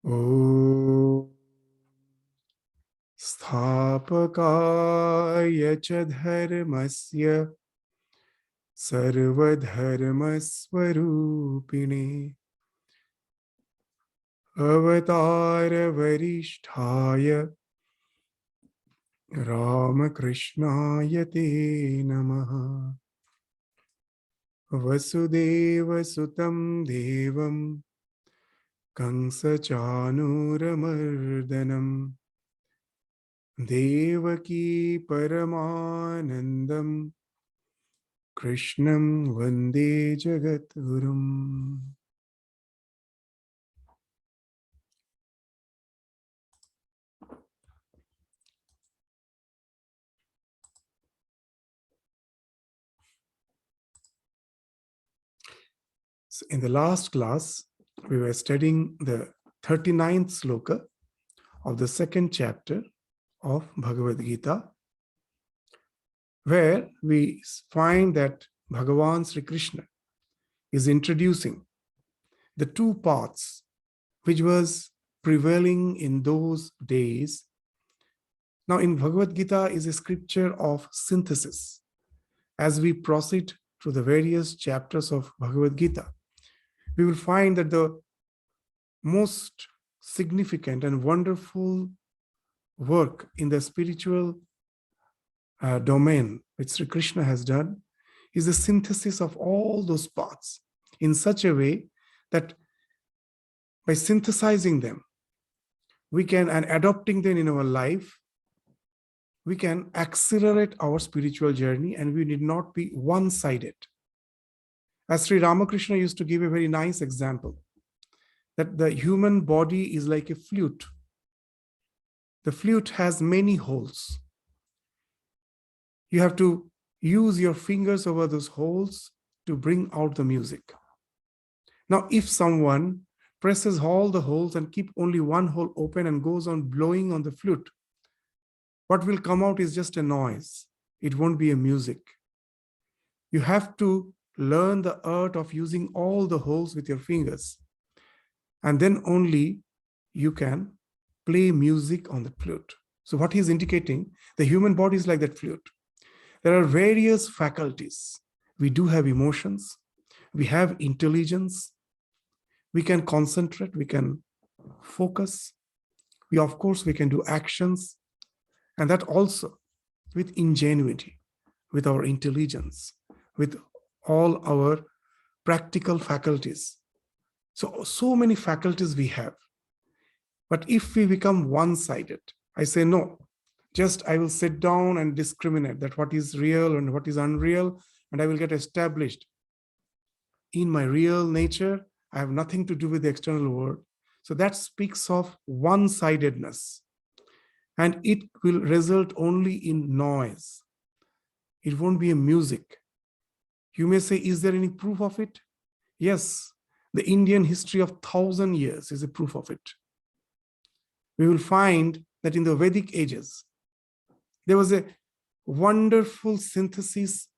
Om Sthapakaya cha dharmasya sarvadharmasvarupine avatara varishtaya Ramakrishnaya te namaha Vasudeva sutam devam Kansa chanuramardanam Devaki Paramanandam Krishnam Vande Jagatgurum. So in the last class, we were studying the 39th sloka of the second chapter of Bhagavad Gita, where we find that Bhagavan Sri Krishna is introducing the two paths which was prevailing in those days. Now, in Bhagavad Gita is a scripture of synthesis. As we proceed through the various chapters of Bhagavad Gita, we will find that the most significant and wonderful work in the spiritual domain which Sri Krishna has done is the synthesis of all those paths in such a way that by synthesizing them, we can, and adopting them in our life, we can accelerate our spiritual journey and we need not be one-sided. As Sri Ramakrishna used to give a very nice example, that the human body is like a flute. The flute has many holes. You have to use your fingers over those holes to bring out the music. Now, if someone presses all the holes and keep only one hole open and goes on blowing on the flute, what will come out is just a noise. It won't be a music. You have to learn the art of using all the holes with your fingers. And then only you can play music on the flute. So what he's indicating, the human body is like that flute. There are various faculties. We do have emotions. We have intelligence. We can concentrate. We can focus. Of course, we can do actions. And that also with ingenuity, with our intelligence, with all our practical faculties. So many faculties we have. But if we become one-sided, I say no, just I will sit down and discriminate that what is real and what is unreal, and I will get established in my real nature. I have nothing to do with the external world. So that speaks of one-sidedness. And it will result only in noise. It won't be a music. You may say, is there any proof of it? Yes, the Indian history of 1,000 years is a proof of it. We will find that in the Vedic ages, there was a wonderful synthesis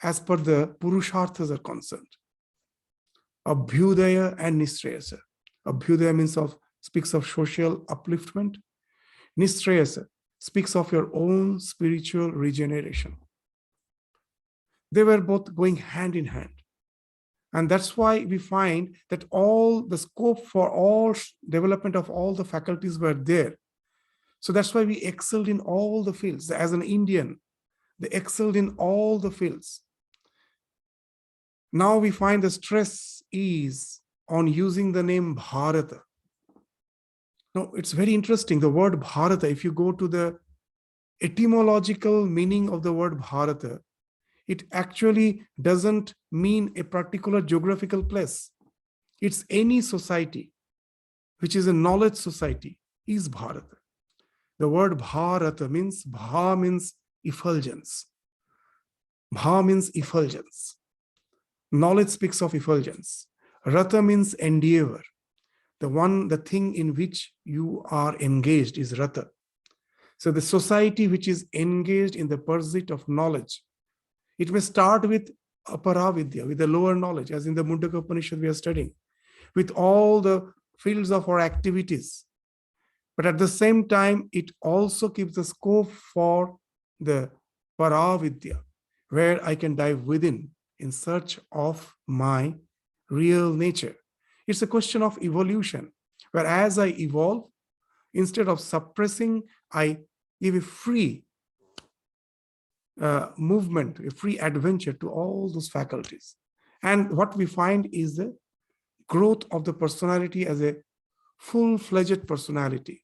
as per the Purusharthas are concerned. Abhyudaya and Nishreyasa. Abhyudaya speaks of social upliftment. Nishreyasa speaks of your own spiritual regeneration. They were both going hand in hand. And that's why we find that all the scope for all development of all the faculties were there. So that's why we excelled in all the fields. As an Indian, they excelled in all the fields. Now we find the stress is on using the name Bharata. Now, it's very interesting. The word Bharata, if you go to the etymological meaning of the word Bharata, it actually doesn't mean a particular geographical place. It's any society, which is a knowledge society, is Bharata. The word Bharata means, Bha means effulgence. Bha means effulgence. Knowledge speaks of effulgence. Rata means endeavor. The thing in which you are engaged is Rata. So the society which is engaged in the pursuit of knowledge, it may start with Apara Vidya, with the lower knowledge, as in the Mundaka Upanishad we are studying, with all the fields of our activities. But at the same time, it also gives the scope for the Paravidya, where I can dive within in search of my real nature. It's a question of evolution, where as I evolve, instead of suppressing, I give a free movement, a free adventure to all those faculties. And what we find is the growth of the personality as a full-fledged personality.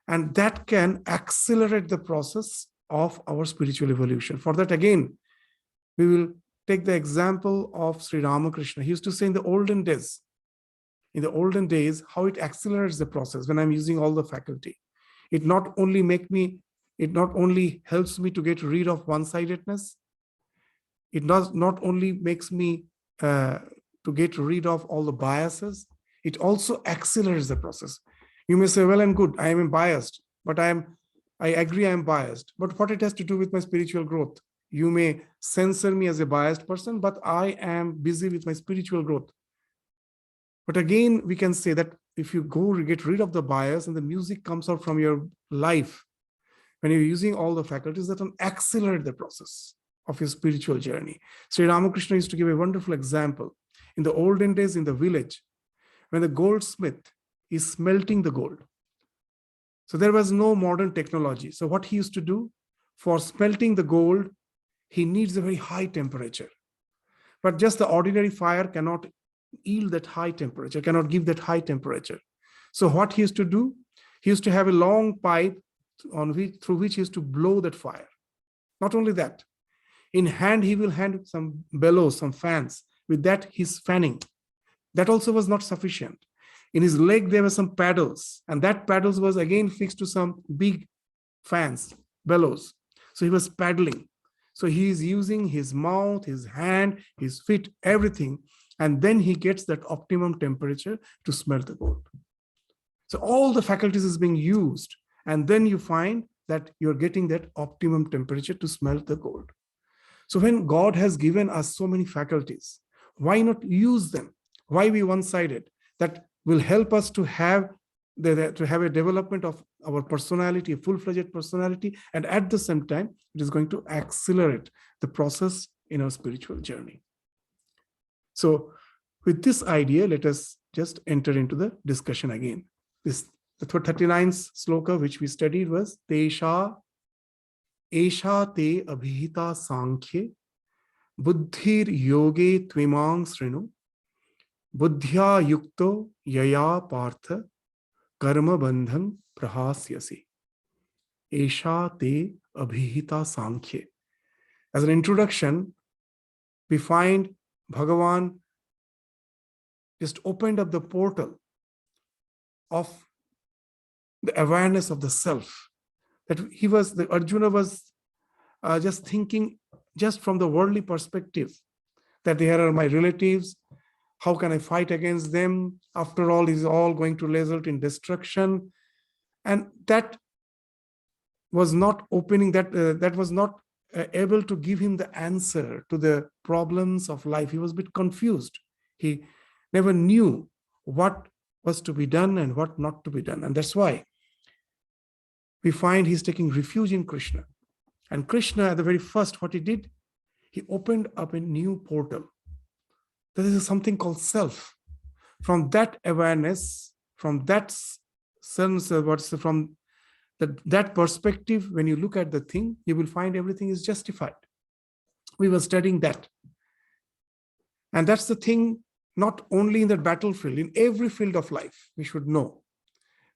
And that can accelerate the process of our spiritual evolution. For that, again, we will take the example of Sri Ramakrishna. He used to say in the olden days, how it accelerates the process when I'm using all the faculty. It not only helps me to get rid of one-sidedness, it does not only makes me to get rid of all the biases, it also accelerates the process. You may say, well and good, I am biased, but I agree I am biased. But what it has to do with my spiritual growth? You may censor me as a biased person, but I am busy with my spiritual growth. But again, we can say that if you get rid of the bias and the music comes out from your life, when you're using all the faculties, that will accelerate the process of your spiritual journey. Sri Ramakrishna used to give a wonderful example. In the olden days in the village, when the goldsmith is smelting the gold, so there was no modern technology. So what he used to do, for smelting the gold, he needs a very high temperature. But just the ordinary fire cannot yield that high temperature, cannot give that high temperature. So what he used to do, he used to have a long pipe through which he used to blow that fire. Not only that, in hand, he will hand some bellows, some fans. With that, he's fanning. That also was not sufficient. In his leg, there were some paddles, and that paddles was again fixed to some big fans, bellows. So he was paddling. So he is using his mouth, his hand, his feet, everything. And then he gets that optimum temperature to smelt the gold. So all the faculties is being used. And then you find that you're getting that optimum temperature to smelt the gold. So when God has given us so many faculties, why not use them? Why be one-sided? That will help us to have a development of our personality, a full-fledged personality, and at the same time, it is going to accelerate the process in our spiritual journey. So with this idea, let us just enter into the discussion again. The 39th sloka which we studied was Tesha Esha te abhihita sankhye buddhir yoge tvimang srinu buddhya yukto yaya partha karma bandham prahasyasi. Esha te abhihita sankhye. As an introduction, we find Bhagavan just opened up the portal of the awareness of the self. That Arjuna was just thinking just from the worldly perspective, that they are my relatives. How can I fight against them? After all, is all going to result in destruction. And that was not opening, that was not able to give him the answer to the problems of life. He was a bit confused. He never knew what was to be done and what not to be done. And that's why we find he's taking refuge in Krishna. And Krishna, at the very first, what he did, he opened up a new portal. There is something called self. From that awareness, from that sense, from that perspective, when you look at the thing, you will find everything is justified. We were studying that. And that's the thing, not only in the battlefield, in every field of life, we should know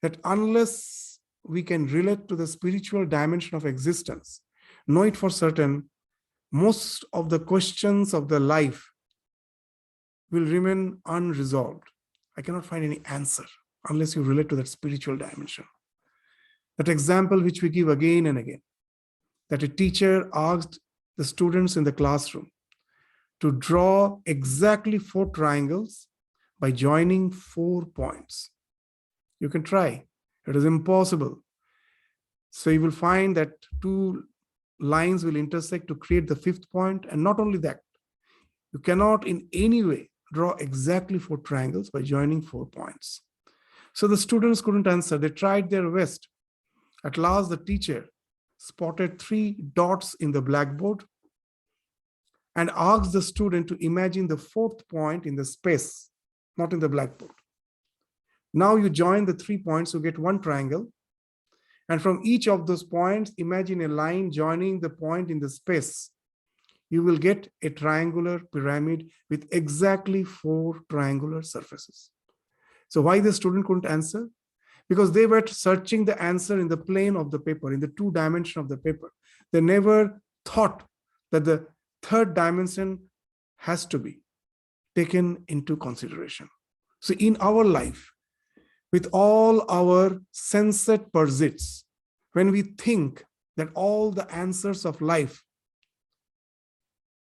that unless we can relate to the spiritual dimension of existence, know it for certain, most of the questions of the life will remain unresolved. I cannot find any answer unless you relate to that spiritual dimension. That example which we give again and again, that a teacher asked the students in the classroom to draw exactly 4 triangles by joining 4 points. You can try. It is impossible. So you will find that 2 lines will intersect to create the 5th point. And not only that, you cannot in any way draw exactly 4 triangles by joining 4 points. So the students couldn't answer. They tried their best. At last, the teacher spotted 3 dots in the blackboard and asked the student to imagine the 4th point in the space, not in the blackboard. Now you join the 3 points, you get 1 triangle. And from each of those points, imagine a line joining the point in the space. You will get a triangular pyramid with exactly 4 triangular surfaces. So why the student couldn't answer? Because they were searching the answer in the plane of the paper, in the 2 dimension of the paper. They never thought that the 3rd dimension has to be taken into consideration. So in our life, with all our sensate pursuits, when we think that all the answers of life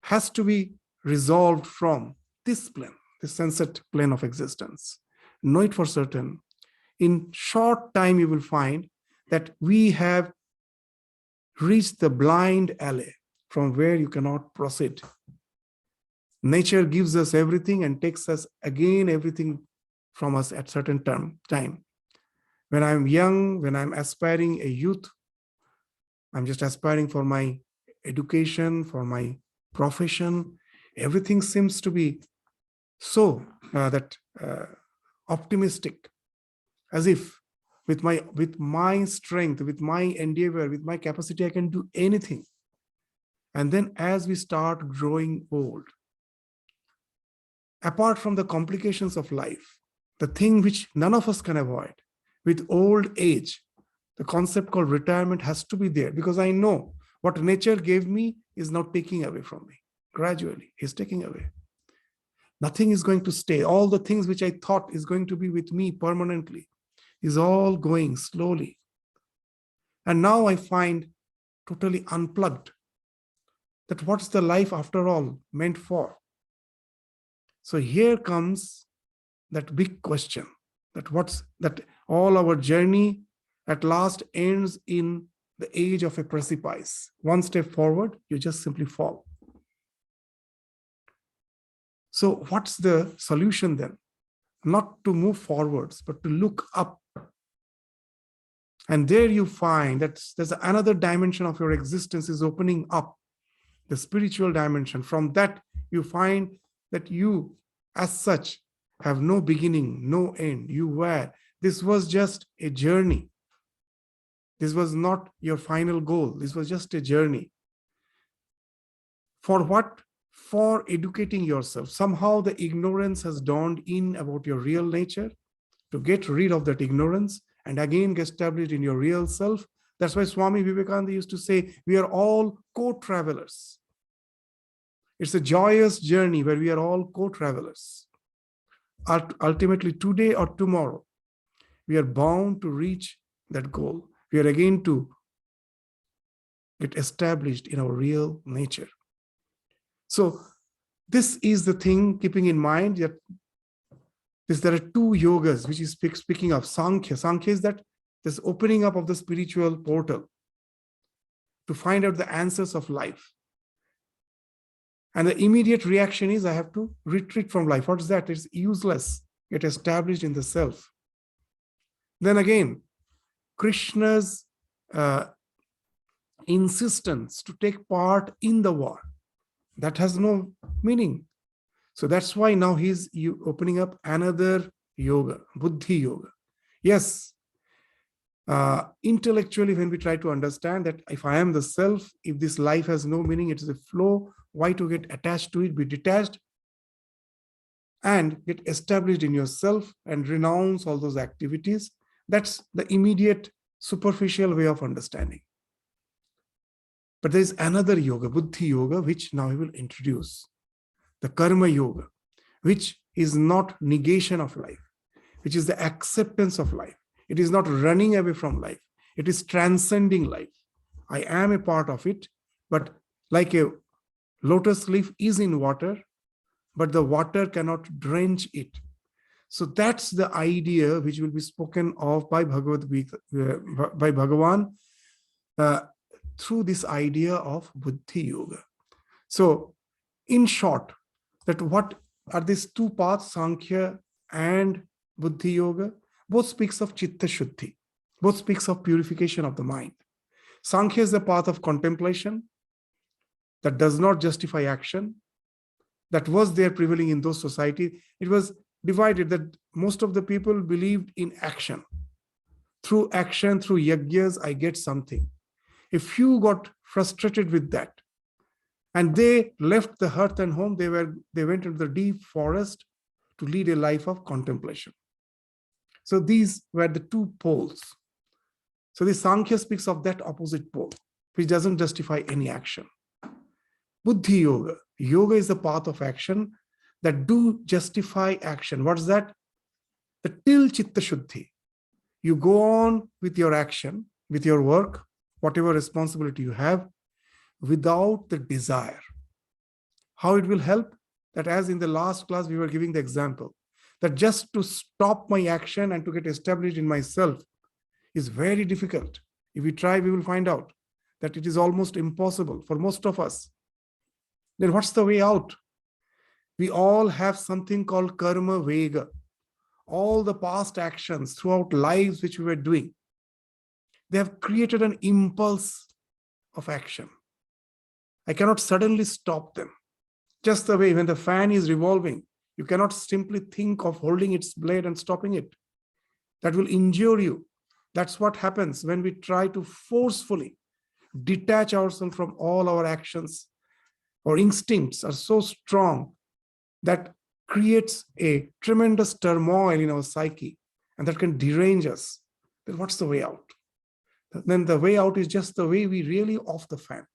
has to be resolved from this plane, the sensate plane of existence, know it for certain, in short time you will find that we have reached the blind alley from where you cannot proceed. Nature gives us everything and takes us again everything from us at certain time. When I'm young, when I'm aspiring a youth, I'm just aspiring for my education, for my profession. Everything seems to be so optimistic, as if with my strength, with my endeavor, with my capacity, I can do anything. And then as we start growing old, apart from the complications of life, the thing which none of us can avoid, with old age, the concept called retirement has to be there, because I know what nature gave me is not taking away from me. Gradually, he's taking away. Nothing is going to stay. All the things which I thought is going to be with me permanently is all going slowly. And now I find totally unplugged that what's the life after all meant for? So here comes that big question, that all our journey at last ends in the age of a precipice. 1 step forward, you just simply fall. So what's the solution then? Not to move forwards, but to look up. And there you find that there's another dimension of your existence is opening up, the spiritual dimension. From that, you find that you, as such, have no beginning, no end. This was just a journey. This was not your final goal. This was just a journey. For what? For educating yourself. Somehow the ignorance has dawned in about your real nature. To get rid of that ignorance and again get established in your real self. That's why Swami Vivekananda used to say, we are all co-travelers. It's a joyous journey where we are all co-travelers. Ultimately, today or tomorrow, we are bound to reach that goal. We are again to get established in our real nature. So this is the thing, keeping in mind that there are 2 yogas, which is speaking of Sankhya. Sankhya is that this opening up of the spiritual portal to find out the answers of life. And the immediate reaction is, I have to retreat from life. What is that? It's useless. Get established in the self. Then again, Krishna's insistence to take part in the war, that has no meaning. So that's why now he's opening up another yoga, Buddhi yoga. Yes, intellectually, when we try to understand that if I am the self, if this life has no meaning, it is a flow, why to get attached to it, be detached and get established in yourself and renounce all those activities. That's the immediate superficial way of understanding. But there is another yoga, Buddhi yoga, which now he will introduce. The Karma yoga, which is not negation of life, which is the acceptance of life. It is not running away from life. It is transcending life. I am a part of it, but like a lotus leaf is in water, but the water cannot drench it. So that's the idea which will be spoken of by by Bhagavan through this idea of Buddhi yoga. So in short, that what are these 2 paths, Sankhya and Buddhi yoga? Both speaks of chitta shuddhi. Both speaks of purification of the mind. Sankhya is the path of contemplation that does not justify action. That was there prevailing in those societies. It was divided that most of the people believed in action. Through action, through yajnas, I get something. A few got frustrated with that, and they left the hearth and home. They went into the deep forest to lead a life of contemplation. So these were the two poles. So the Sankhya speaks of that opposite pole, which doesn't justify any action. Buddhi Yoga. Yoga is the path of action that do justify action. What's that? The till chitta shuddhi. You go on with your action, with your work, whatever responsibility you have, without the desire. How it will help? That as in the last class, we were giving the example, that just to stop my action and to get established in myself is very difficult. If we try, we will find out that it is almost impossible for most of us. Then what's the way out? We all have something called karma vega. All the past actions throughout lives which we were doing, they have created an impulse of action. I cannot suddenly stop them. Just the way when the fan is revolving, you cannot simply think of holding its blade and stopping it. That will injure you. That's what happens when we try to forcefully detach ourselves from all our actions. Our instincts are so strong that creates a tremendous turmoil in our psyche, and that can derange us. Then what's the way out? Then the way out is just the way we really off the fan.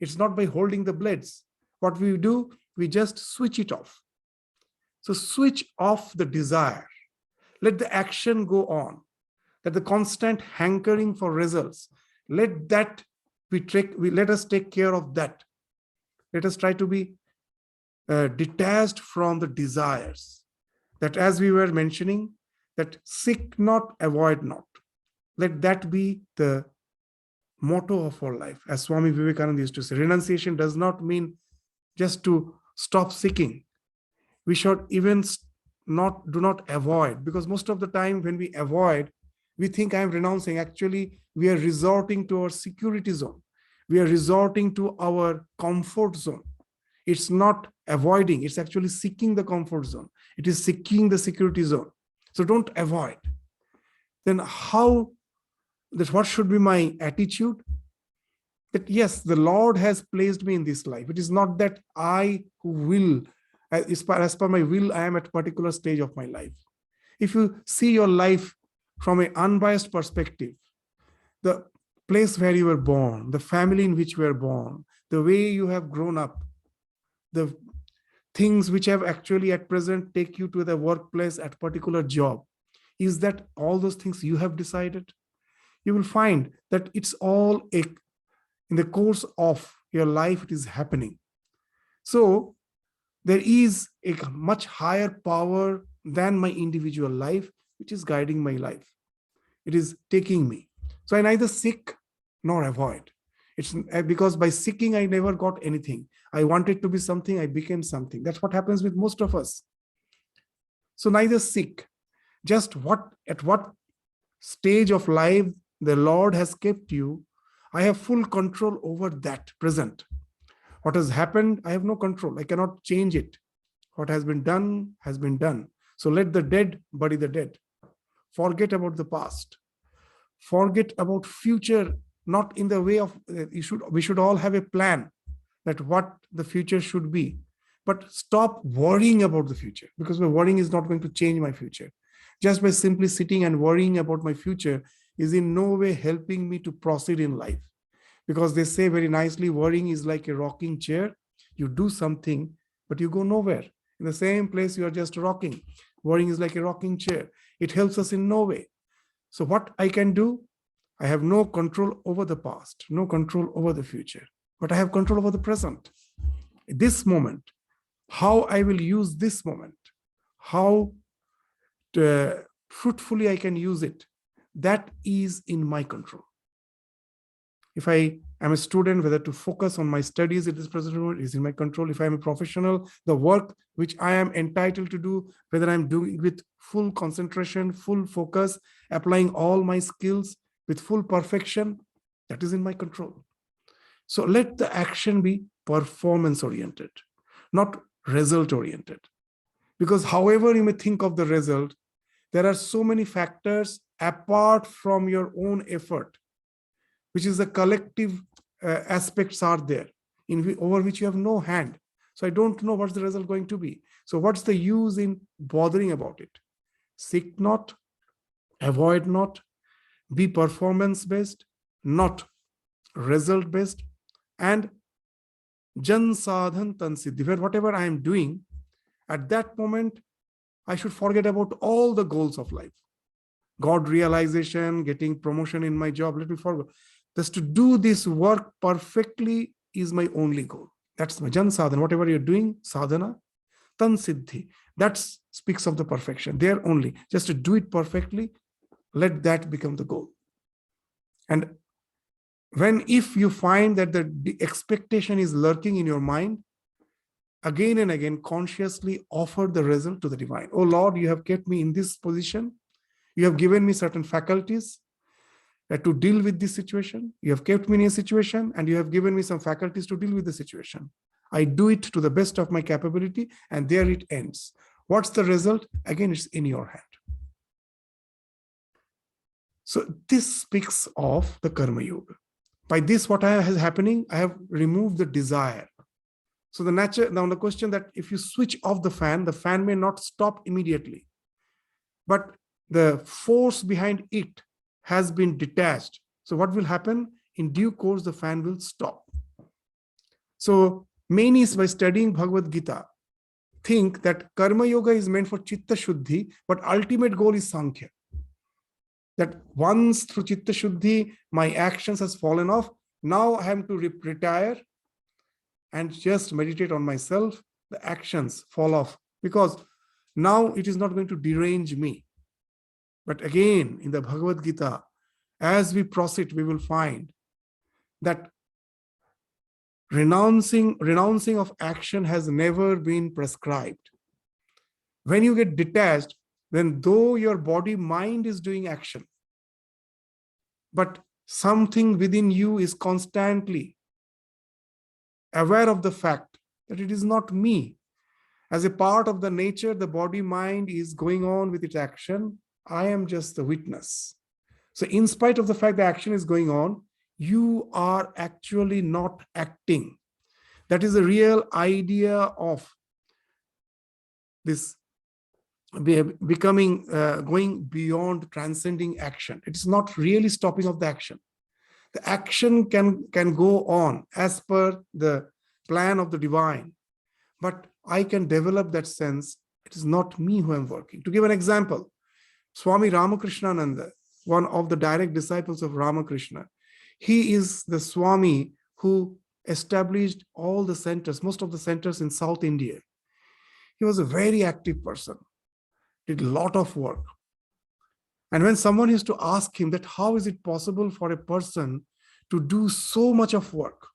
It's not by holding the blades. What we do, we just switch it off. So switch off the desire. Let the action go on. That the constant hankering for results, let that let us take care of that. Let us try to be detached from the desires. That as we were mentioning, that seek not, avoid not. Let that be the motto of our life. As Swami Vivekananda used to say, renunciation does not mean just to stop seeking. We should even do not avoid, because most of the time when we avoid, we think I am renouncing. Actually, we are resorting to our security zone. We are resorting to our comfort zone. It's not avoiding, it's actually seeking the comfort zone. It is seeking the security zone. So don't avoid. Then what should be my attitude? That yes, the Lord has placed me in this life. It is not that I who will, as per my will, I am at a particular stage of my life. If you see your life from an unbiased perspective, the place where you were born, the family in which you were born, the way you have grown up, the things which have actually at present take you to the workplace at particular job, is that all those things you have decided? You will find that it's all in the course of your life, it is happening. So there is a much higher power than my individual life, which is guiding my life. It is taking me. So I neither seek nor avoid. It's because by seeking, I never got anything. I wanted to be something, I became something. That's what happens with most of us. So neither seek, just at what stage of life the Lord has kept you, I have full control over that present. What has happened, I have no control. I cannot change it. What has been done has been done. So let the dead bury the dead. Forget about the past. Forget about future, not in the way of, we should all have a plan that what the future should be. But stop worrying about the future, because my worrying is not going to change my future. Just by simply sitting and worrying about my future is in no way helping me to proceed in life. Because they say very nicely, worrying is like a rocking chair. You do something, but you go nowhere. In the same place, you are just rocking. Worrying is like a rocking chair. It helps us in no way. So what I can do, I have no control over the past, no control over the future, but I have control over the present. This moment, how I will use this moment, how fruitfully I can use it, that is in my control. If I I'm a student, whether to focus on my studies at this present moment is in my control. If I'm a professional, the work which I am entitled to do, whether I'm doing with full concentration, full focus, applying all my skills with full perfection, that is in my control. So let the action be performance oriented, not result oriented. Because however you may think of the result, there are so many factors apart from your own effort, which is the collective aspects are there, over which you have no hand. So I don't know what's the result going to be. So what's the use in bothering about it? Seek not, avoid not, be performance based, not result based, and jan sadhan tan siddhi, where whatever I am doing, at that moment, I should forget about all the goals of life. God realization, getting promotion in my job, let me forget. Just to do this work perfectly is my only goal. That's my jan sadhana. Whatever you're doing, sadhana, tan siddhi. That speaks of the perfection. There only. Just to do it perfectly, let that become the goal. And if you find that the expectation is lurking in your mind, again and again, consciously offer the result to the divine. Oh Lord, you have kept me in this position. You have given me certain faculties to deal with this situation. You have kept me in a situation and you have given me some faculties to deal with the situation. I do it to the best of my capability and there it ends. What's the result? Again, it's in your hand. So this speaks of the Karma Yoga. By this, what is happening? I have removed the desire. So now the question that if you switch off the fan may not stop immediately. But the force behind it has been detached. So what will happen? In due course, the fan will stop. So many, by studying Bhagavad Gita, think that Karma Yoga is meant for Chitta Shuddhi, but ultimate goal is Sankhya. That once through Chitta Shuddhi, my actions has fallen off. Now I am to retire and just meditate on myself. The actions fall off because now it is not going to derange me. But again, in the Bhagavad Gita, as we proceed, we will find that renouncing of action has never been prescribed. When you get detached, then though your body, mind is doing action, but something within you is constantly aware of the fact that it is not me. As a part of the nature, the body, mind is going on with its action. I am just the witness. So in spite of the fact that action is going on, you are actually not acting. That is the real idea of this becoming, going beyond transcending action. It is not really stopping of the action. The action can go on as per the plan of the divine, but I can develop that sense. It is not me who am working. To give an example, Swami Ramakrishnananda, one of the direct disciples of Ramakrishna, he is the Swami who established all the centers, most of the centers in South India. He was a very active person, did a lot of work. And when someone used to ask him that how is it possible for a person to do so much of work?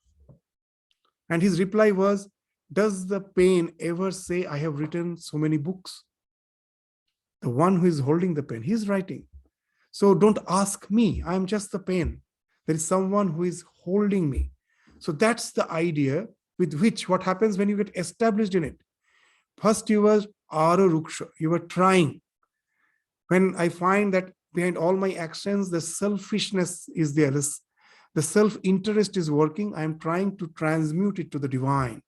And his reply was, does the pen ever say, I have written so many books? The one who is holding the pen, he's writing. So don't ask me, I'm just the pen. There is someone who is holding me. So that's the idea with which what happens when you get established in it. First you were Aro Ruksha, you were trying. When I find that behind all my actions, the selfishness is there, the self-interest is working, I am trying to transmute it to the divine.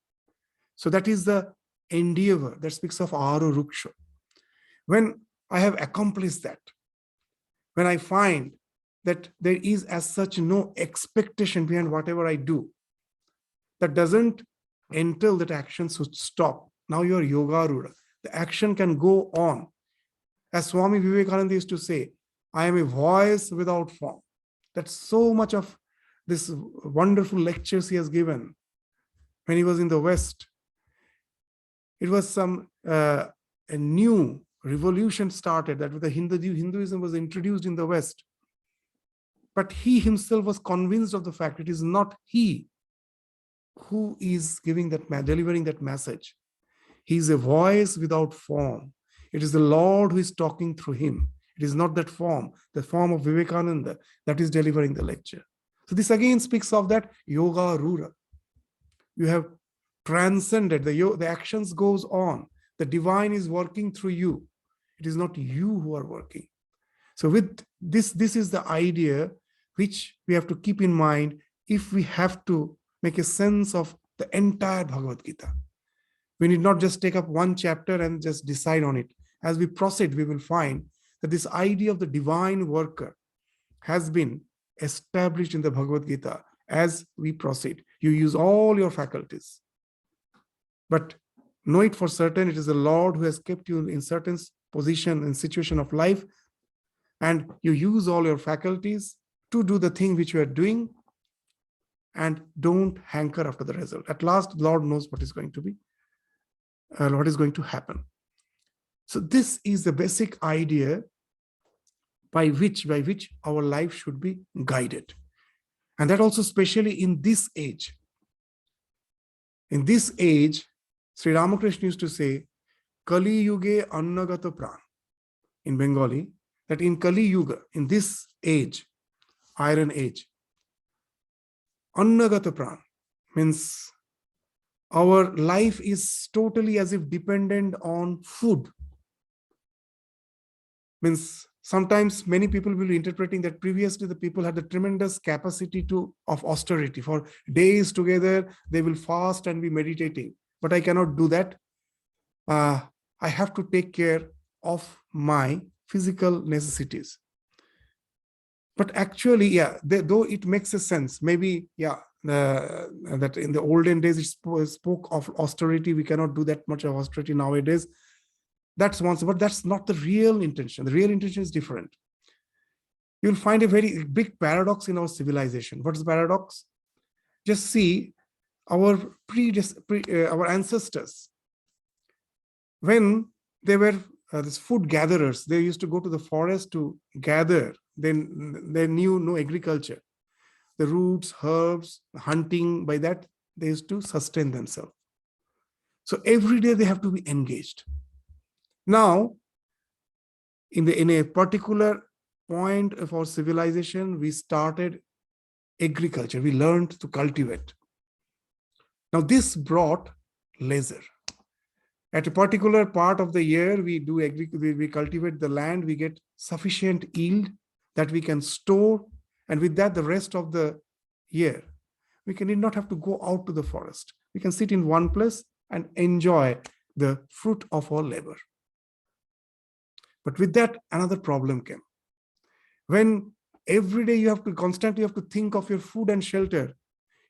So that is the endeavor that speaks of Aro Ruksha. When I have accomplished that, when I find that there is as such no expectation behind whatever I do, that doesn't entail that action should stop. Now you are Yogarudha. The action can go on. As Swami Vivekananda used to say, I am a voice without form. That's so much of this wonderful lectures he has given when he was in the West. It was a new revolution started that the Hinduism was introduced in the West. But he himself was convinced of the fact it is not he who is giving that, delivering that message. He is a voice without form. It is the Lord who is talking through him. It is not that form, the form of Vivekananda, that is delivering the lecture. So this again speaks of that yoga rura. You have transcended, the actions goes on. The divine is working through you. It is not you who are working. So with this is the idea which we have to keep in mind if we have to make a sense of the entire Bhagavad Gita. We need not just take up one chapter and just decide on it. As we proceed, we will find that this idea of the divine worker has been established in the Bhagavad Gita. As we proceed, you use all your faculties. But know it for certain, it is the Lord who has kept you in certain position and situation of life, and you use all your faculties to do the thing which you are doing, and don't hanker after the result. At last, Lord knows what is going to be, what is going to happen. So this is the basic idea by which our life should be guided. And that also especially in this age. In this age, Sri Ramakrishna used to say, Kali Yuge Annagata Pran, in Bengali, that in Kali Yuga, in this age, iron age, Annagata Pran means our life is totally as if dependent on food. Means sometimes many people will be interpreting that previously the people had the tremendous capacity of austerity. For days together, they will fast and be meditating. But I cannot do that. I have to take care of my physical necessities. But actually, yeah, though it makes a sense, maybe, yeah, that in the olden days it spoke of austerity. We cannot do that much of austerity nowadays. That's one, but that's not the real intention. The real intention is different. You'll find a very big paradox in our civilization. What's the paradox? Just see our our ancestors. When they were these food gatherers, they used to go to the forest to gather. Then they knew no agriculture. The roots, herbs, hunting, by that they used to sustain themselves. So every day they have to be engaged. Now, in a particular point of our civilization, we started agriculture. We learned to cultivate. Now, this brought leisure. At a particular part of the year, we cultivate the land. We get sufficient yield that we can store, and with that, the rest of the year, we need not have to go out to the forest. We can sit in one place and enjoy the fruit of our labor. But with that, another problem came. When every day you have to constantly think of your food and shelter,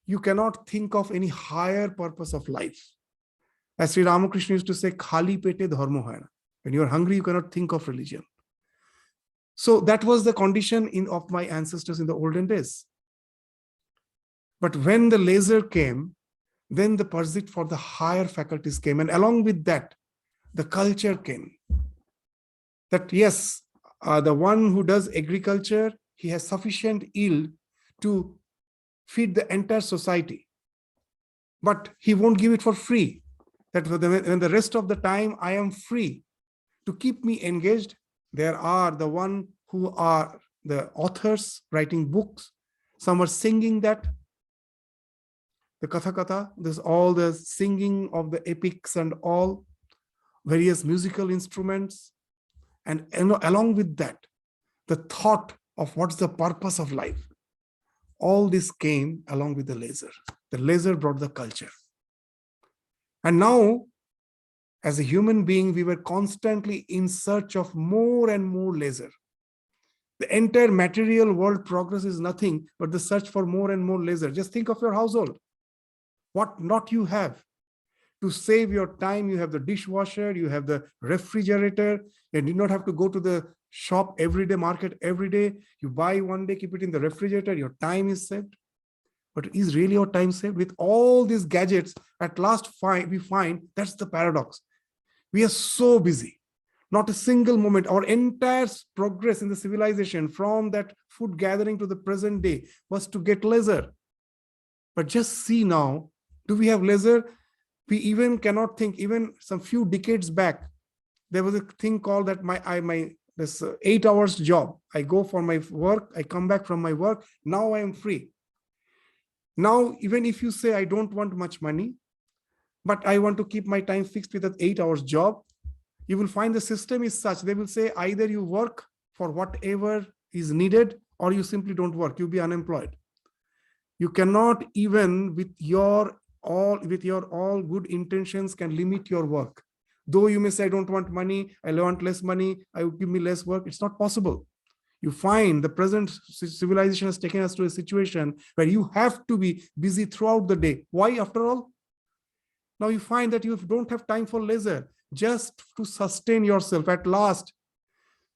you cannot think of any higher purpose of life. As Sri Ramakrishna used to say, Khali pete dharma hai na. When you are hungry, you cannot think of religion. So that was the condition of my ancestors in the olden days. But when the leisure came, then the pursuit for the higher faculties came. And along with that, the culture came. That yes, the one who does agriculture, he has sufficient yield to feed the entire society. But he won't give it for free. That when the rest of the time I am free to keep me engaged, there are the one who are the authors writing books. Some are singing that. The katha, there's all the singing of the epics and all various musical instruments. And along with that, the thought of what's the purpose of life. All this came along with the leisure. The leisure brought the culture. And now, as a human being, we were constantly in search of more and more leisure. The entire material world progress is nothing but the search for more and more leisure. Just think of your household. What not you have. To save your time, you have the dishwasher, you have the refrigerator, you do not have to go to the shop every day, market every day. You buy one day, keep it in the refrigerator, your time is saved. But is really your time saved? With all these gadgets, at last we find that's the paradox. We are so busy Not a single moment. Our entire progress in the civilization from that food gathering to the present day was to get leisure. But just see now, do we have leisure? We even cannot think, even some few decades back, there was a thing called that this 8 hours job. I go for my work, I come back from my work, now I am free. Now, even if you say, I don't want much money, but I want to keep my time fixed with that 8 hours job, you will find the system is such, they will say either you work for whatever is needed or you simply don't work, you'll be unemployed. You cannot even with your all good intentions can limit your work. Though you may say, I don't want money, I want less money, I would give me less work. It's not possible. You find the present civilization has taken us to a situation where you have to be busy throughout the day. Why, after all? Now you find that you don't have time for leisure, just to sustain yourself. At last,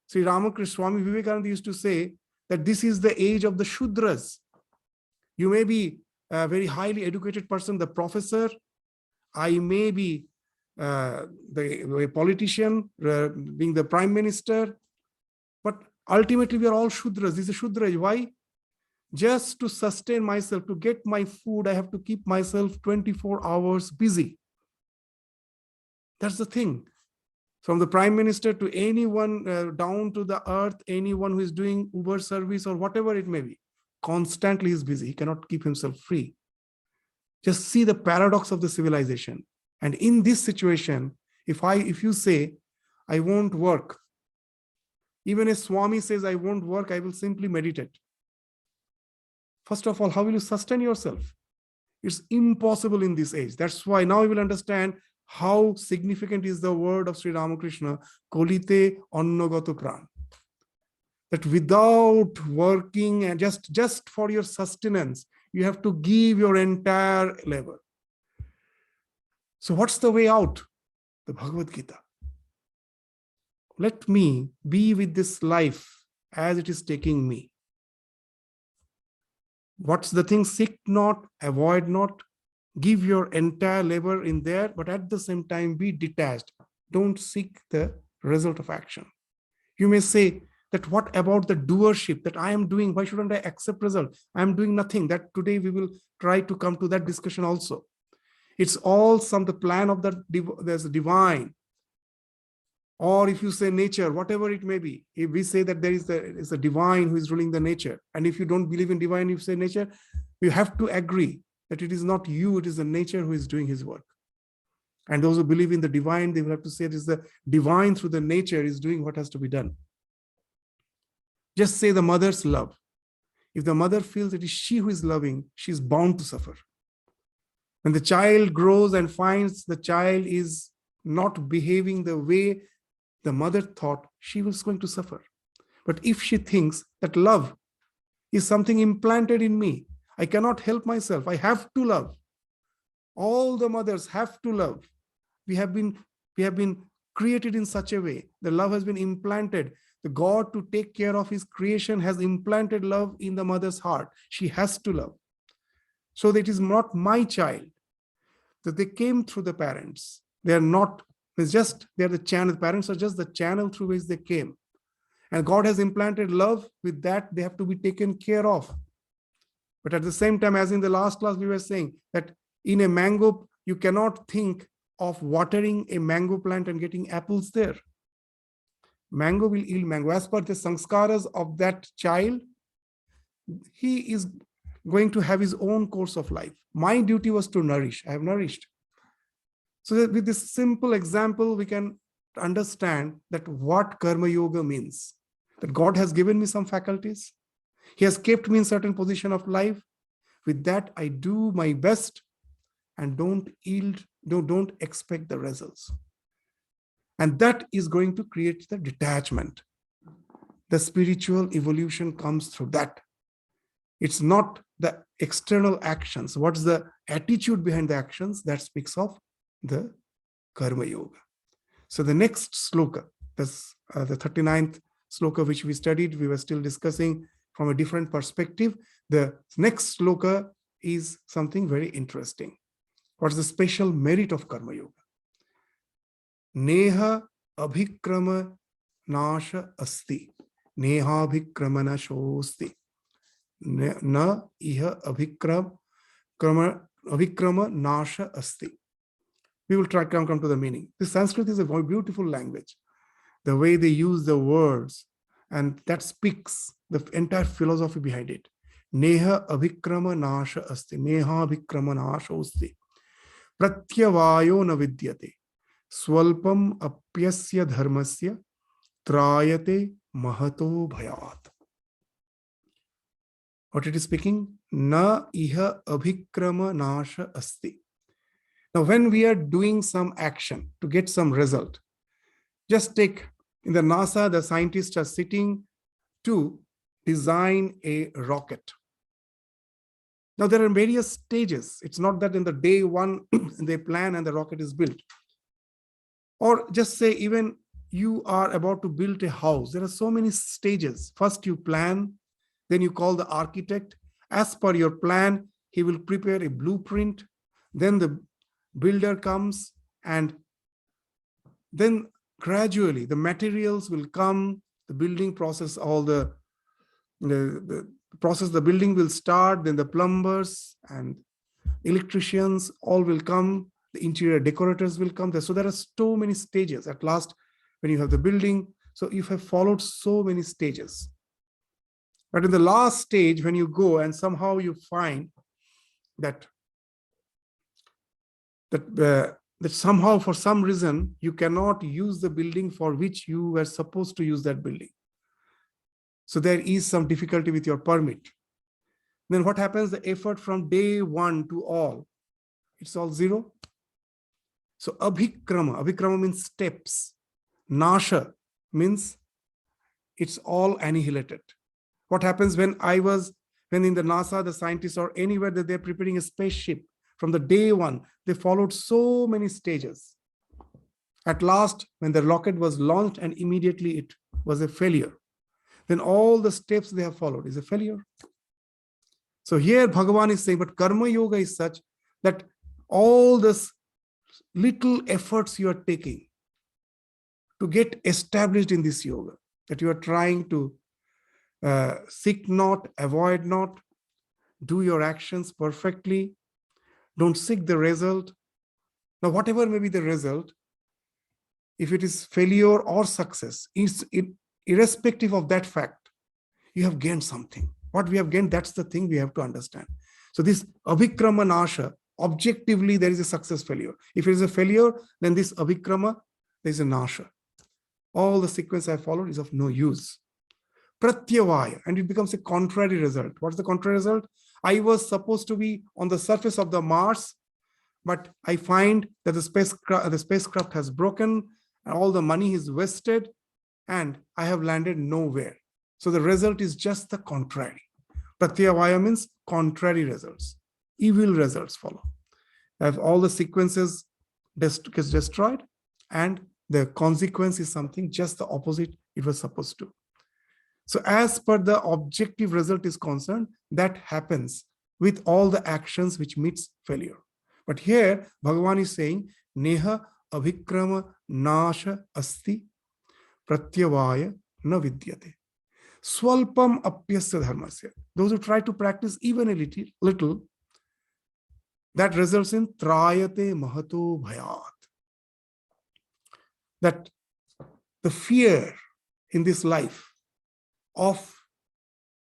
Sri Ramakrishna, Swami Vivekananda used to say that this is the age of the Shudras. You may be a very highly educated person, the professor. I may be the politician, being the prime minister. But ultimately, we are all Shudras. This is Shudra. Why? Just to sustain myself, to get my food, I have to keep myself 24 hours busy. That's the thing. From the prime minister to anyone down to the earth, anyone who is doing Uber service or whatever it may be, constantly is busy. He cannot keep himself free. Just see the paradox of the civilization. And in this situation, if you say, I won't work, even if Swami says, I won't work, I will simply meditate. First of all, how will you sustain yourself? It's impossible in this age. That's why now you will understand how significant is the word of Sri Ramakrishna, Kolite Annagato Pran. That without working and just for your sustenance, you have to give your entire labor. So what's the way out? The Bhagavad Gita. Let me be with this life as it is taking me. What's the thing? Seek not, avoid not, give your entire labor in there, but at the same time be detached. Don't seek the result of action. You may say that what about the doership that I am doing? Why shouldn't I accept result? I am doing nothing. That today we will try to come to that discussion also. It's all the plan of there's a divine. Or if you say nature, whatever it may be, if we say that there is a divine who is ruling the nature, and if you don't believe in divine, you say nature, you have to agree that it is not you, it is the nature who is doing his work. And those who believe in the divine, they will have to say it is the divine through the nature is doing what has to be done. Just say the mother's love. If the mother feels it is she who is loving, she is bound to suffer. When the child grows and finds the child is not behaving the way the mother thought, she was going to suffer. But if she thinks that love is something implanted in me, I cannot help myself, I have to love. All the mothers have to love. We have been created in such a way. The love has been implanted. The God, to take care of his creation, has implanted love in the mother's heart. She has to love. So that it is not my child. That they came through the parents. They are not, they're the channel. The parents are just the channel through which they came. And God has implanted love. With that, they have to be taken care of. But at the same time, as in the last class, we were saying that in a mango, you cannot think of watering a mango plant and getting apples there. Mango will yield mango. As per the sanskaras of that child, he is going to have his own course of life. My duty was to nourish. I have nourished. So that with this simple example, we can understand that what karma yoga means. That God has given me some faculties. He has kept me in certain position of life. With that, I do my best and don't expect the results. And that is going to create the detachment. The spiritual evolution comes through that. It's not the external actions. What's the attitude behind the actions? That speaks of the karma yoga. So the next sloka, this, the 39th sloka which we studied, we were still discussing from a different perspective. The next sloka is something very interesting. What's the special merit of karma yoga? Neha abhikrama nasha asti. Neha abhikrama nashosti. Na iha abhikrama nasha asti. We will try to come to the meaning. The Sanskrit is a very beautiful language. The way they use the words, and that speaks the entire philosophy behind it. Neha abhikrama nasha asti. Neha abhikrama nasha asti. Pratyavayo na vidyate. Swalpam apyasya dharmasya trayate mahato bhayat. What it is speaking? Na iha abhikrama nasha asti. Now, when we are doing some action to get some result, just take in the NASA, the scientists are sitting to design a rocket. Now, there are various stages. It's not that in the day one they plan and the rocket is built. Or just say, even you are about to build a house. There are so many stages. First, you plan, then you call the architect. As per your plan, he will prepare a blueprint. Then the builder comes, and then gradually the materials will come, the building process, all the process, the building will start, then the plumbers and electricians all will come, the interior decorators will come. So there are so many stages. At last, when you have the building, so you have followed so many stages. But in the last stage, when you go and somehow you find that somehow, for some reason, you cannot use the building for which you were supposed to use that building. So there is some difficulty with your permit. Then what happens? The effort from day one to all, it's all zero. So abhikrama means steps. Nasha means it's all annihilated. What happens when in the NASA, the scientists, or anywhere that they're preparing a spaceship, from the day one, they followed so many stages. At last, when the rocket was launched and immediately it was a failure, then all the steps they have followed is a failure. So here Bhagavan is saying, but karma yoga is such that all this little efforts you are taking to get established in this yoga, that you are trying to seek not, avoid not, do your actions perfectly, don't seek the result. Now, whatever may be the result, if it is failure or success, irrespective of that fact, you have gained something. What we have gained, that's the thing we have to understand. So this abhikrama nasha, objectively, there is a success failure. If it is a failure, then this abhikrama, there is a nasha. All the sequence I followed is of no use. Pratyavaya, and it becomes a contrary result. What's the contrary result? I was supposed to be on the surface of the Mars, but I find that the spacecraft has broken, and all the money is wasted, and I have landed nowhere. So the result is just the contrary. Pratyavaya means contrary results. Evil results follow. As all the sequences gets destroyed, and the consequence is something just the opposite it was supposed to. So as per the objective result is concerned, that happens with all the actions which meets failure. But here, Bhagavan is saying, Neha abhikrama nasha asti pratyavaya na vidyate. Swalpam apyasya dharmasya. Those who try to practice even a little, that results in trayate mahato bhayat. That the fear in this life of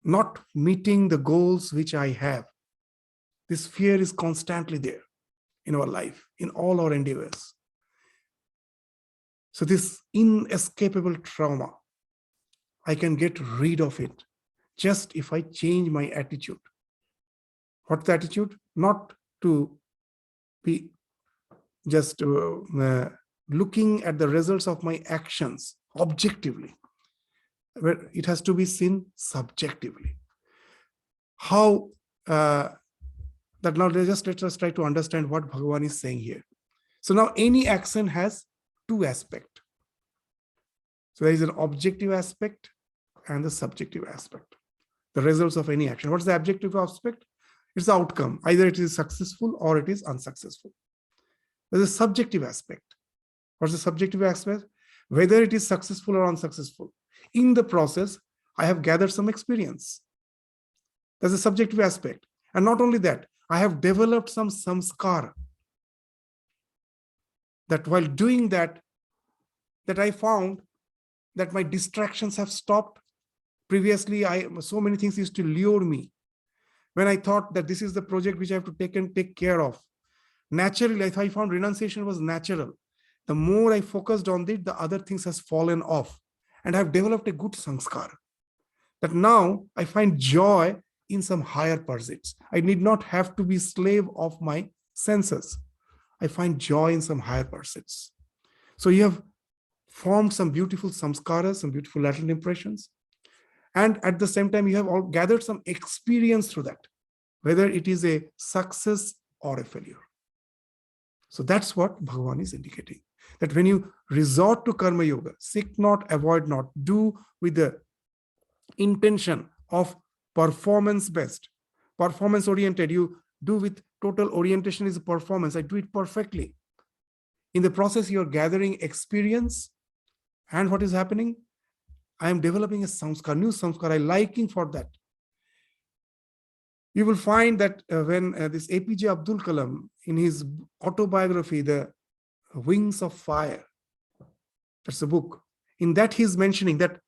not meeting the goals which I have, this fear is constantly there in our life, in all our endeavors. So this inescapable trauma, I can get rid of it just if I change my attitude. What's the attitude? Not to be just looking at the results of my actions objectively, but it has to be seen subjectively. How that now let us try to understand what Bhagavan is saying here. So now any action has two aspects. So there is an objective aspect and the subjective aspect. The results of any action. What's the objective aspect? It's the outcome. Either it is successful or it is unsuccessful. There's a subjective aspect. What's the subjective aspect? whether it is successful or unsuccessful. In the process, I have gathered some experience. There's a subjective aspect. And not only that, I have developed some samskara. That while doing that I found that my distractions have stopped. Previously, so many things used to lure me. When I thought that this is the project which I have to take care of, naturally, I found renunciation was natural. The more I focused on it, the other things has fallen off. And I've developed a good sanskara. That now I find joy in some higher pursuits. I need not have to be slave of my senses. I find joy in some higher pursuits. So you have formed some beautiful samskaras, some beautiful latent impressions. And at the same time, you have all gathered some experience through that, whether it is a success or a failure. So that's what Bhagavan is indicating. That when you resort to karma yoga, seek not, avoid not, do with the intention of performance-based, performance-oriented. You do with total orientation is a performance. I do it perfectly. In the process, you're gathering experience. And what is happening? I am developing a samskara, new samskara, liking for that. You will find that when this APJ Abdul Kalam, in his autobiography, The Wings of Fire, that's a book, in that he's mentioning that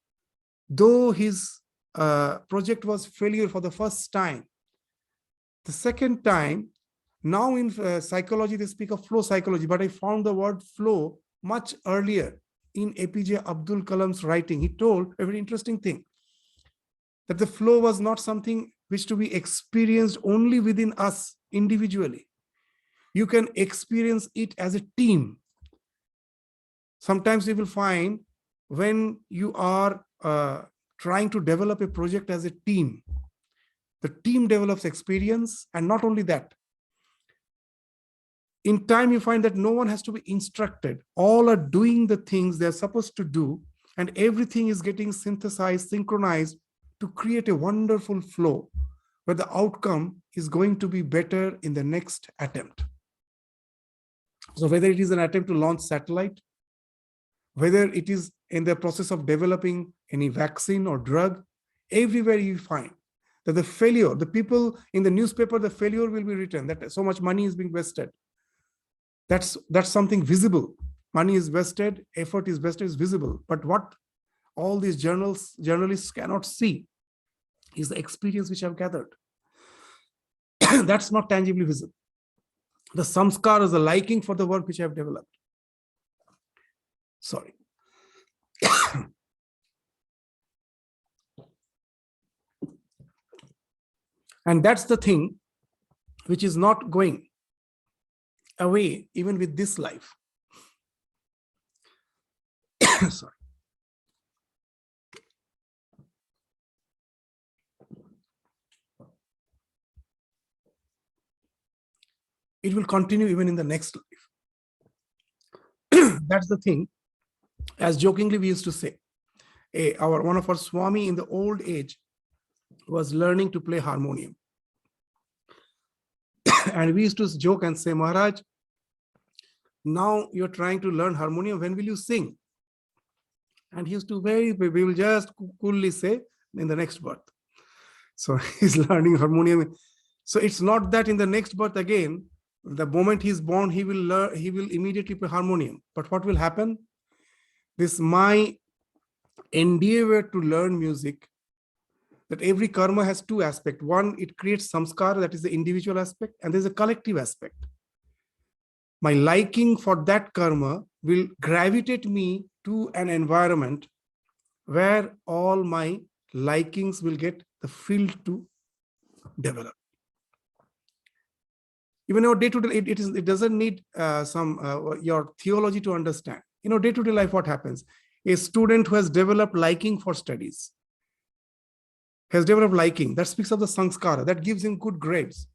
though his project was failure for the first time, the second time, now in psychology, they speak of flow psychology, but I found the word flow much earlier in APJ Abdul Kalam's writing. He told a very interesting thing, that the flow was not something which to be experienced only within us individually. You can experience it as a team. Sometimes you will find when you are trying to develop a project as a team, the team develops experience. And not only that, in time you find that no one has to be instructed. All are doing the things they're supposed to do, and everything is getting synthesized, synchronized to create a wonderful flow where the outcome is going to be better in the next attempt. So whether it is an attempt to launch satellite, whether it is in the process of developing any vaccine or drug, everywhere you find that the failure, the people in the newspaper, the failure will be written, that so much money is being wasted. That's something visible. Money is wasted, effort is wasted, is visible. But what all these journalists cannot see is the experience which I've gathered. That's not tangibly visible. The samskara is the liking for the work which I've developed. Sorry. And that's the thing which is not going away even with this life. Sorry. It will continue even in the next life. That's the thing. As jokingly we used to say, one of our Swami in the old age was learning to play harmonium. And we used to joke and say, Maharaj, now you're trying to learn harmonium, when will you sing? And he used to we will just coolly say, in the next birth. So he's learning harmonium. So it's not that in the next birth again, the moment he's born, he will immediately play harmonium. But what will happen? This my endeavor to learn music, that every karma has two aspects. One, it creates samskara, that is the individual aspect, and there's a collective aspect. My liking for that karma will gravitate me to an environment where all my likings will get the field to develop. Even our day-to-day, it doesn't need your theology to understand. Day-to-day life, what happens? A student who has developed liking for studies, has developed liking, that speaks of the sanskara, that gives him good grades.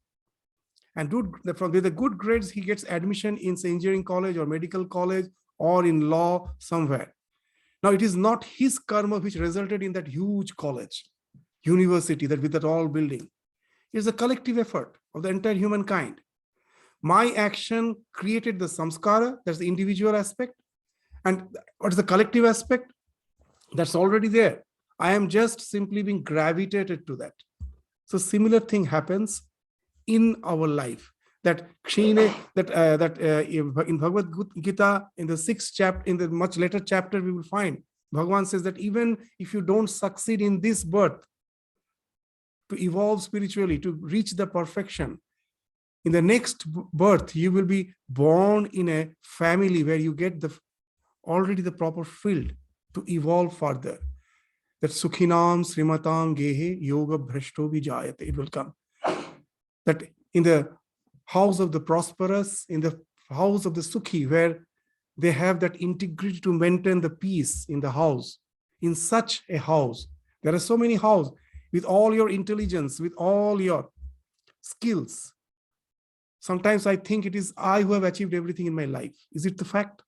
And with the good grades, he gets admission in, say, engineering college or medical college or in law somewhere. Now, it is not his karma which resulted in that huge college, university, that with that all building. It is a collective effort of the entire humankind. My action created the samskara, that's the individual aspect, And what is the collective aspect? That's already there. I am just simply being gravitated to that. So similar thing happens in our life. That kshine, in Bhagavad Gita, in the 6th chapter, in the much later chapter, we will find Bhagavan says that even if you don't succeed in this birth to evolve spiritually, to reach the perfection, in the next birth, you will be born in a family where you get already the proper field to evolve further. That Sukhinam Srimatam Gehe Yoga Bhrashto Vijayate. It will come. That in the house of the prosperous, in the house of the Sukhi, where they have that integrity to maintain the peace in the house. In such a house, there are so many houses with all your intelligence, with all your skills. Sometimes I think it is I who have achieved everything in my life. Is it the fact?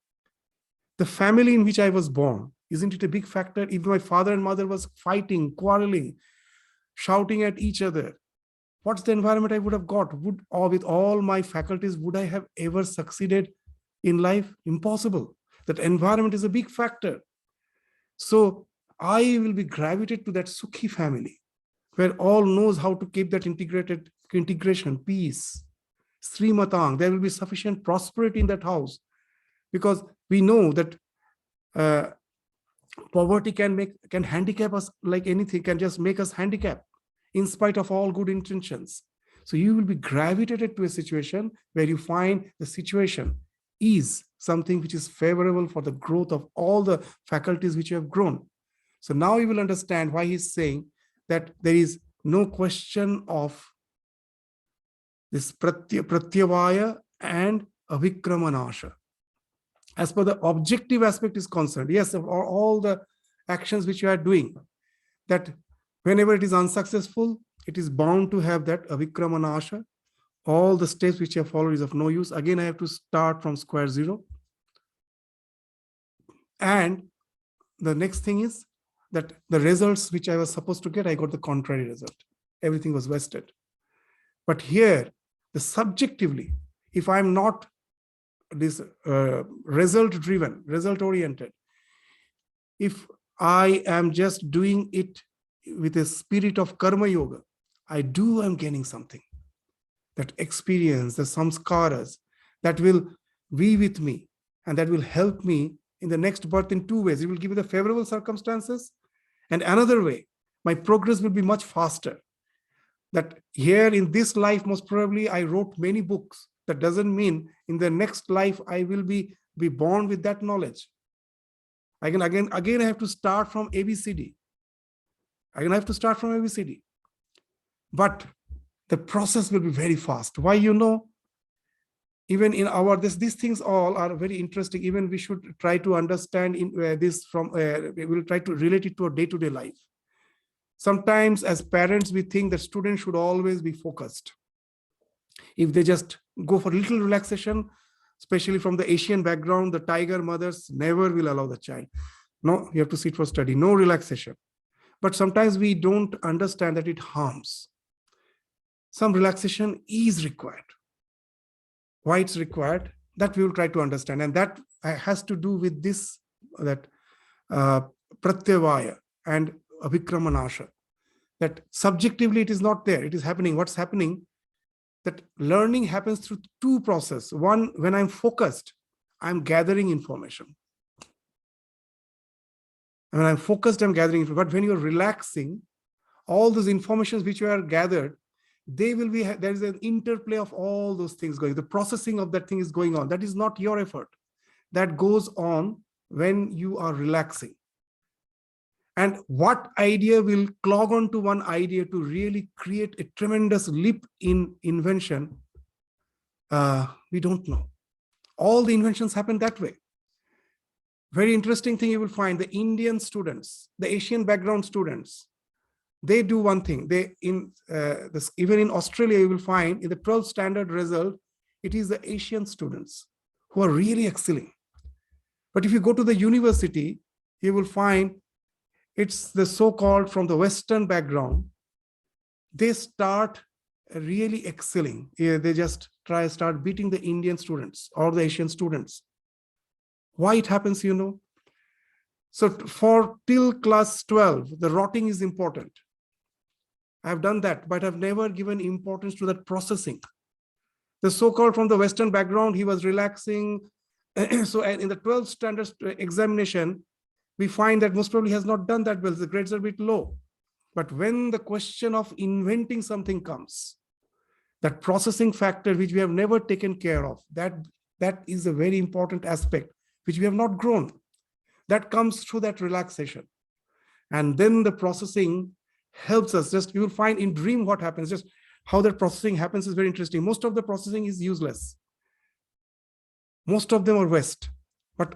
The family in which I was born, isn't it a big factor? If my father and mother was fighting, quarreling, shouting at each other, what's the environment I would have got? Or with all my faculties, would I have ever succeeded in life? Impossible. That environment is a big factor. So I will be gravitated to that Sukhi family, where all knows how to keep that integration, peace. Srimatang, there will be sufficient prosperity in that house, because we know that poverty can handicap us like anything, can just make us handicapped in spite of all good intentions. So you will be gravitated to a situation where you find the situation is something which is favorable for the growth of all the faculties which you have grown. So now you will understand why he's saying that there is no question of this pratyavaya and avikramanasha. As per the objective aspect is concerned, yes, all the actions which you are doing, that whenever it is unsuccessful, it is bound to have that avikramanasha. All the steps which I follow is of no use. Again, I have to start from square zero. And the next thing is that the results which I was supposed to get, I got the contrary result. Everything was wasted. But here, the subjectively, if I'm not this result-driven, result-oriented, if I am just doing it with a spirit of karma yoga, I'm gaining something. That experience, the samskaras, that will be with me and that will help me in the next birth in two ways. It will give me the favorable circumstances, and another way, my progress will be much faster. That here in this life, most probably I wrote many books. That doesn't mean in the next life I will be born with that knowledge. Again, I have to start from ABCD. But the process will be very fast. Why? Even in our these things all are very interesting. Even we should try to understand in this from we will try to relate it to our day-to-day life. Sometimes as parents, we think that students should always be focused. If they just go for a little relaxation, especially from the Asian background, the tiger mothers never will allow the child. No, you have to sit for study, no relaxation. But sometimes we don't understand that it harms. Some relaxation is required. Why it's required, that we will try to understand. And that has to do with this, that pratyavaya and avikramanasha. That subjectively it is not there, it is happening. What's happening? That learning happens through two processes. One, when I'm focused, I'm gathering information. And when I'm focused, I'm gathering information. But when you're relaxing, all those informations which you are gathered, they will be, there is an interplay of all those things going. The processing of that thing is going on. That is not your effort. That goes on when you are relaxing. And what idea will clog on to one idea to really create a tremendous leap in invention? We don't know. All the inventions happen that way. Very interesting thing you will find, the Indian students, the Asian background students, they do one thing. Even in Australia, you will find in the 12th standard result, it is the Asian students who are really excelling. But if you go to the university, you will find it's the so-called from the Western background. They start really excelling. They just start beating the Indian students or the Asian students. Why it happens, you know? So for till class 12, the rotting is important. I've done that, but I've never given importance to that processing. The so-called from the Western background, he was relaxing. So in the 12th standard examination, we find that most probably has not done that well. The grades are a bit low. But when the question of inventing something comes, that processing factor, which we have never taken care of, that is a very important aspect, which we have not grown. That comes through that relaxation. And then the processing helps us. Just you will find in dream what happens, just how that processing happens is very interesting. Most of the processing is useless. Most of them are waste. But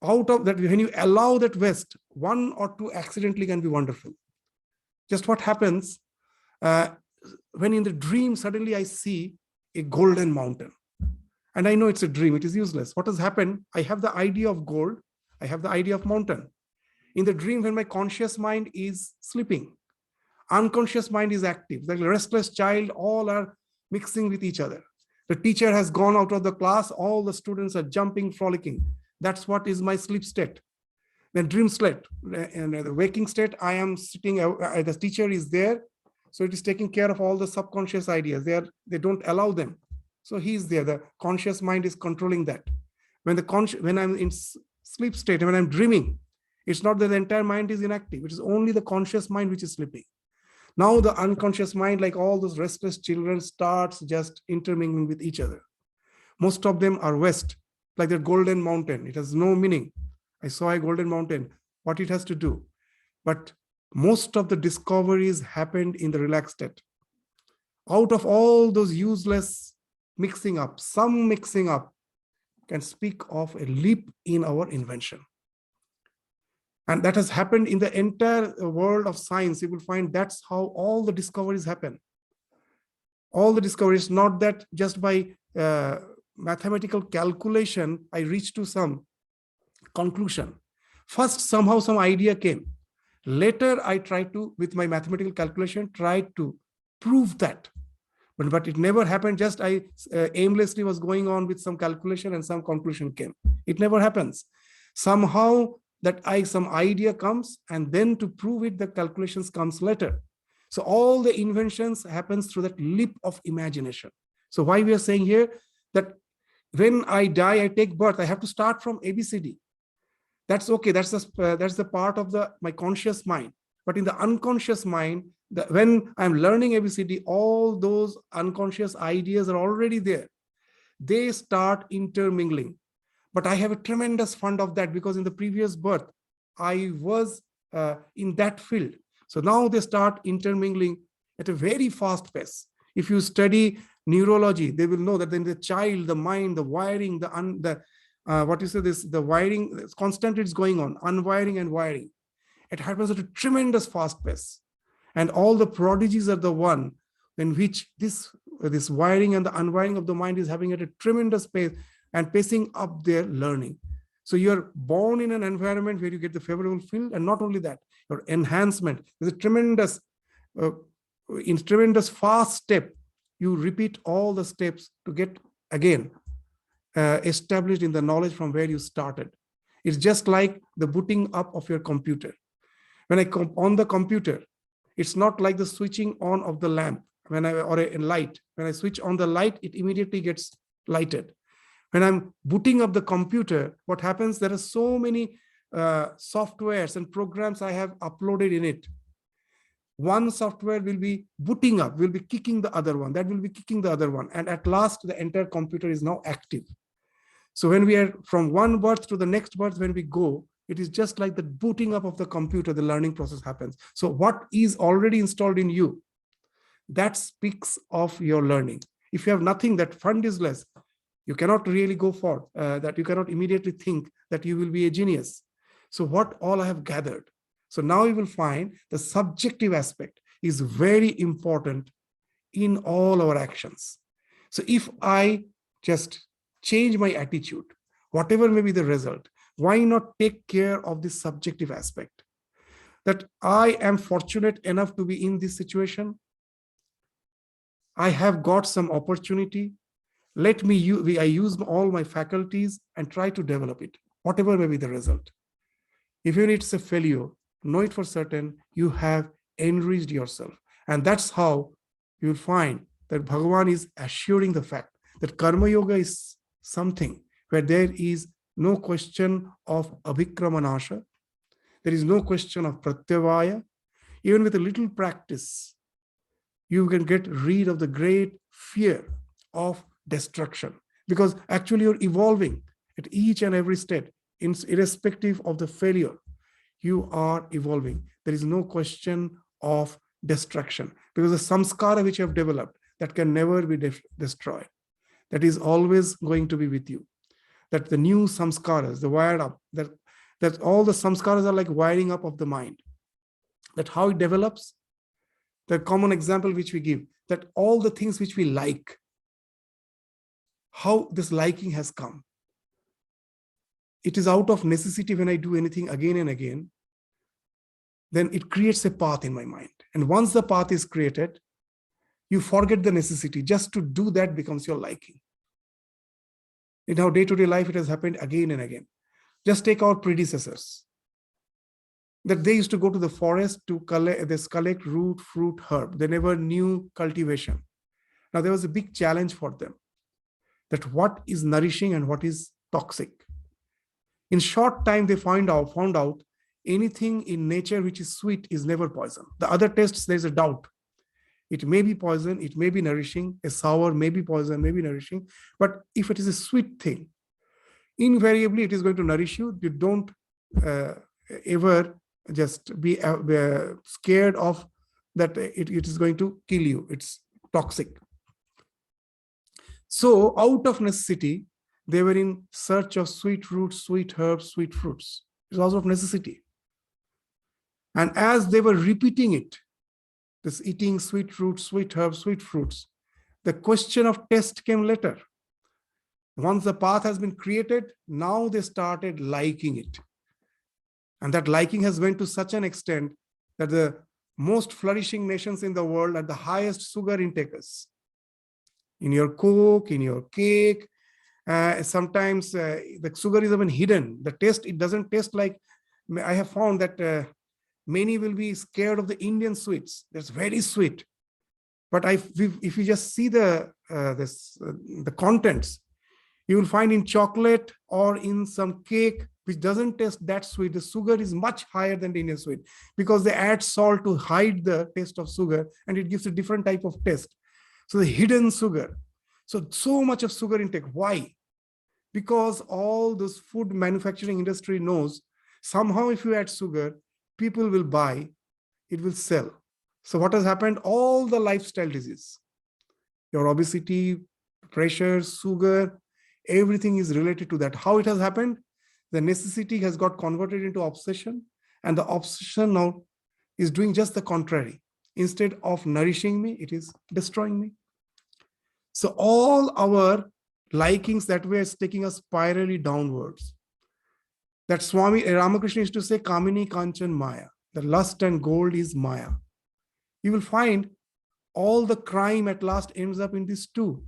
out of that, when you allow that waste, one or two accidentally can be wonderful. Just what happens when in the dream, suddenly I see a golden mountain. And I know it's a dream, it is useless. What has happened? I have the idea of gold, I have the idea of mountain. In the dream, when my conscious mind is sleeping, unconscious mind is active. The restless child, all are mixing with each other. The teacher has gone out of the class, all the students are jumping, frolicking. That's what is my sleep state. Then dream state, in the waking state, I am sitting, the teacher is there, so it is taking care of all the subconscious ideas. They don't allow them. So he is there, the conscious mind is controlling that. When I'm in sleep state, when I'm dreaming, it's not that the entire mind is inactive, it is only the conscious mind which is sleeping. Now the unconscious mind, like all those restless children, starts just intermingling with each other. Most of them are waste, like that golden mountain. It has no meaning. I saw a golden mountain, what it has to do. But most of the discoveries happened in the relaxed state. Out of all those useless mixing up, some mixing up can speak of a leap in our invention. And that has happened in the entire world of science. You will find that's how all the discoveries happen. All the discoveries, not that just by mathematical calculation, I reach to some conclusion. First, somehow some idea came. Later, I tried to, with my mathematical calculation, try to prove that. But it never happened. Just I aimlessly was going on with some calculation and some conclusion came. It never happens. Somehow that some idea comes, and then to prove it, the calculations comes later. So all the inventions happens through that leap of imagination. So why we are saying here that when I die, I take birth, I have to start from ABCD. That's okay. That's the part of my conscious mind. But in the unconscious mind, when I'm learning ABCD, all those unconscious ideas are already there. They start intermingling. But I have a tremendous fund of that because in the previous birth, I was in that field. So now they start intermingling at a very fast pace. If you study neurology, they will know that then the child, the mind, the wiring, the wiring, constantly it's going on, unwiring and wiring. It happens at a tremendous fast pace. And all the prodigies are the one in which this wiring and the unwiring of the mind is having at a tremendous pace and pacing up their learning. So you're born in an environment where you get the favorable field, and not only that, your enhancement is a tremendous, in tremendous fast step. You repeat all the steps to get again established in the knowledge from where you started. It's just like the booting up of your computer. When I come on the computer, it's not like the switching on of the lamp or a light. When I switch on the light, it immediately gets lighted. When I'm booting up the computer, what happens? There are so many softwares and programs I have uploaded in it. One software will be booting up, will be kicking the other one, that will be kicking the other one. And at last, the entire computer is now active. So when we are from one birth to the next birth, when we go, it is just like the booting up of the computer, the learning process happens. So what is already installed in you, that speaks of your learning. If you have nothing, that fund is less, you cannot really go for that. You cannot immediately think that you will be a genius. So what all I have gathered. So now you will find the subjective aspect is very important in all our actions. So if I just change my attitude, whatever may be the result, why not take care of this subjective aspect? That I am fortunate enough to be in this situation. I have got some opportunity. Let me I use all my faculties and try to develop it. whatever may be the result. Even if it's a failure, know it for certain, you have enriched yourself. And that's how you'll find that Bhagavan is assuring the fact that Karma Yoga is something where there is no question of Abhikramanasha, there is no question of Pratyavaya. Even with a little practice, you can get rid of the great fear of destruction, because actually you're evolving at each and every step, irrespective of the failure. You are evolving. There is no question of destruction, because the samskara which you have developed, that can never be destroyed. That is always going to be with you. That the new samskaras, the wired up, that all the samskaras are like wiring up of the mind. That how it develops, the common example which we give, that all the things which we like, how this liking has come. It is out of necessity. When I do anything again and again, then it creates a path in my mind. And once the path is created, you forget the necessity. Just to do that becomes your liking. In our day-to-day life, it has happened again and again. Just take our predecessors. That they used to go to the forest to collect root, fruit, herb. They never knew cultivation. Now there was a big challenge for them, that what is nourishing and what is toxic. In short time, they found out anything in nature which is sweet is never poison. The other tests, there's a doubt. It may be poison, it may be nourishing, a sour may be poison, may be nourishing. But if it is a sweet thing, invariably it is going to nourish you. You don't ever just be scared of that it is going to kill you. It's toxic. So out of necessity, they were in search of sweet roots, sweet herbs, sweet fruits. It's also of necessity. And as they were repeating it, this eating sweet roots, sweet herbs, sweet fruits, the question of taste came later. Once the path has been created, now they started liking it. And that liking has went to such an extent that the most flourishing nations in the world are the highest sugar intakers. In your Coke, in your cake, sometimes the sugar is even hidden. The taste, it doesn't taste like, I have found that many will be scared of the Indian sweets. That's very sweet. But if you just see the contents, you will find in chocolate or in some cake, which doesn't taste that sweet, the sugar is much higher than the Indian sweet, because they add salt to hide the taste of sugar, and it gives a different type of taste. So the hidden sugar. So much of sugar intake. Why? Because all this food manufacturing industry knows somehow if you add sugar, people will buy, it will sell. So what has happened? All the lifestyle disease, your obesity, pressure, sugar, everything is related to that. How it has happened? The necessity has got converted into obsession, and the obsession now is doing just the contrary. Instead of nourishing me, it is destroying me. So all our likings that way is taking us spirally downwards. That Swami Ramakrishna used to say, Kamini Kanchan Maya. The lust and gold is Maya. You will find all the crime at last ends up in these two.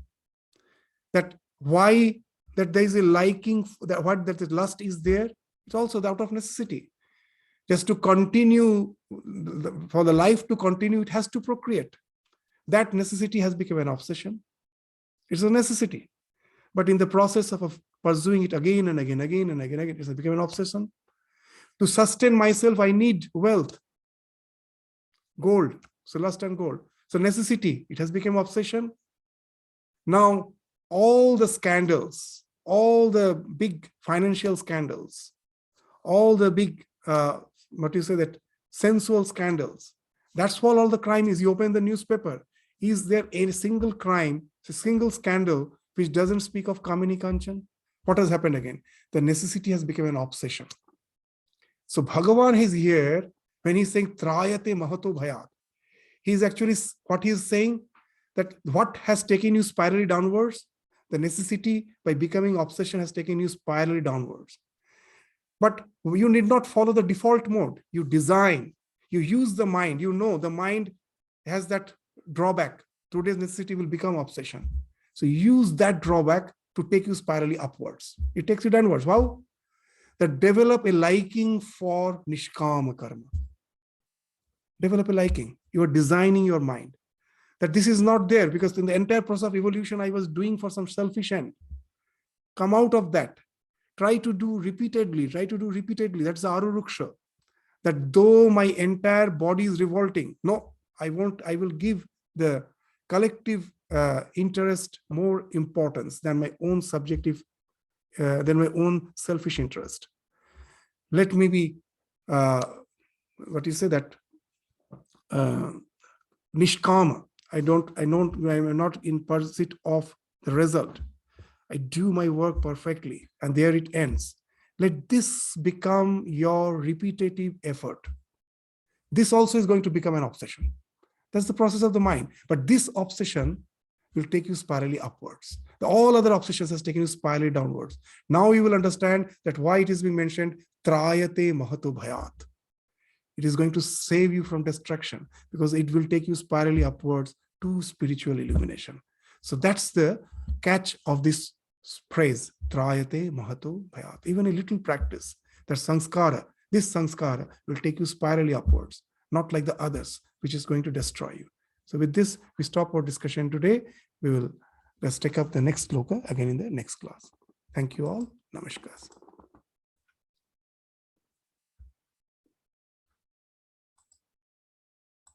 That why that there is a liking, that what that the lust is there, it's also out of necessity. Just to continue, for the life to continue, it has to procreate. That necessity has become an obsession. It's a necessity. But in the process of pursuing it again and again, it has become an obsession. To sustain myself, I need wealth, gold, so lust and gold. So necessity, it has become obsession. Now, all the scandals, all the big financial scandals, all the big, sensual scandals, that's what all the crime is. You open the newspaper. Is there a single crime, a single scandal, which doesn't speak of Kamini Kanchan? What has happened again? The necessity has become an obsession. So Bhagavan is here when he's saying Trayate Mahato Bhayat. He's actually, what he's saying, that what has taken you spirally downwards, the necessity by becoming obsession has taken you spirally downwards. But you need not follow the default mode. You design, you use the mind. You know the mind has that drawback. Today's necessity will become obsession. So use that drawback to take you spirally upwards. It takes you downwards. How? that develop a liking for nishkama karma. Develop a liking. You are designing your mind that this is not there, because in the entire process of evolution, I was doing for some selfish end. Come out of that. Try to do repeatedly. That's the aruruksha. That though my entire body is revolting, no, I won't. I will give the collective interest more importance than my own subjective, than my own selfish interest. Let me be, what you say, that nishkama. I'm not in pursuit of the result. I do my work perfectly, and there it ends. Let this become your repetitive effort. This also is going to become an obsession. That's the process of the mind. But this obsession will take you spirally upwards. All other obsessions has taken you spirally downwards. Now you will understand that why it is being mentioned, trayate mahato bhayat. It is going to save you from destruction, because it will take you spirally upwards to spiritual illumination. So that's the catch of this phrase, trayate mahato bhayat. Even a little practice, that sanskara, this sanskara will take you spirally upwards, not like the others, which is going to destroy you. So with this, we stop our discussion today. Let's take up the next sloka again in the next class. Thank you all. Namaskar.